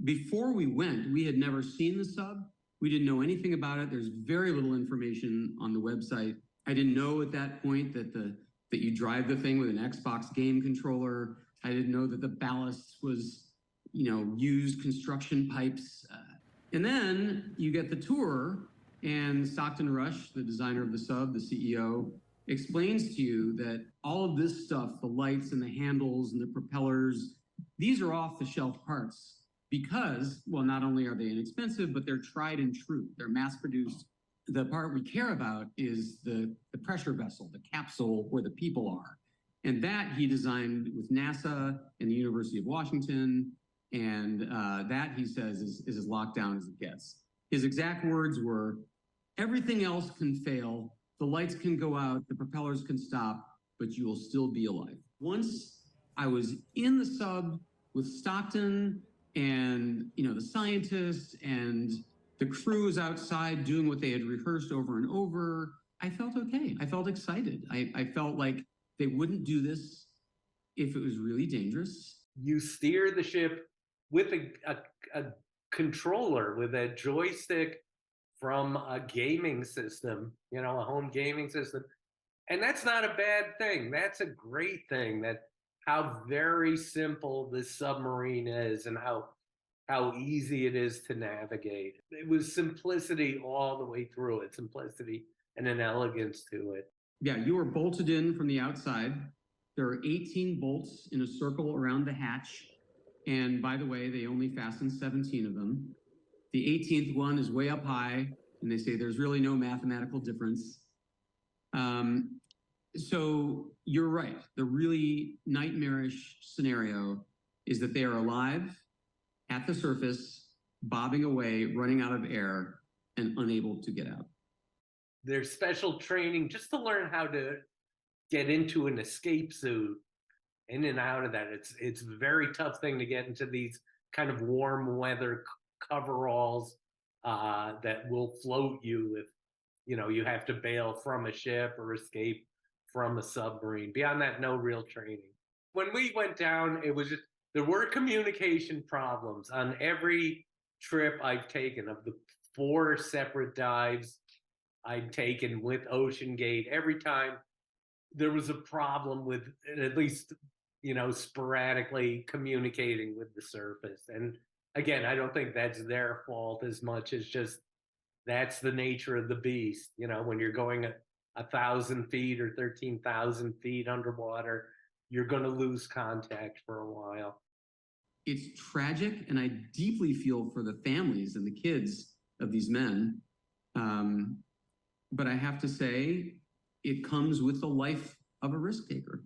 Before we went, we had never seen the sub. We didn't know anything about it. There's very little information on the website. I didn't know at that point that you drive the thing with an Xbox game controller. I didn't know that the ballast was, used construction pipes. And then you get the tour, and Stockton Rush, the designer of the sub, the CEO, explains to you that all of this stuff, the lights and the handles and the propellers, these are off-the-shelf parts because, well, not only are they inexpensive, but they're tried and true. They're mass-produced. The part we care about is the pressure vessel, the capsule where the people are. And that he designed with NASA and the University of Washington. And that, he says, is as locked down as it gets. His exact words were, everything else can fail, the lights can go out, the propellers can stop, but you will still be alive. Once I was in the sub with Stockton and, the scientists and the crews outside doing what they had rehearsed over and over, I felt okay. I felt excited. I felt like they wouldn't do this if it was really dangerous. You steer the ship with a controller, with a joystick from a gaming system, a home gaming system. And that's not a bad thing. That's a great thing, that how very simple this submarine is and how easy it is to navigate. It was simplicity all the way through it, simplicity and an elegance to it. Yeah, you are bolted in from the outside. There are 18 bolts in a circle around the hatch. And by the way, they only fasten 17 of them. The 18th one is way up high, and they say there's really no mathematical difference. So you're right. The really nightmarish scenario is that they are alive at the surface, bobbing away, running out of air, and unable to get out. There's special training just to learn how to get into an escape suit, in and out of that. It's a very tough thing to get into these kind of warm weather coveralls that will float you if you have to bail from a ship or escape from a submarine. Beyond that, no real training. When we went down, it was just, there were communication problems on every trip I've taken. Of the 4 separate dives I'd taken with Ocean Gate, every time there was a problem with, at least, sporadically communicating with the surface. And again, I don't think that's their fault as much as just that's the nature of the beast. When you're going 1,000 feet or 13,000 feet underwater, you're going to lose contact for a while. It's tragic, and I deeply feel for the families and the kids of these men. But I have to say, it comes with the life of a risk taker.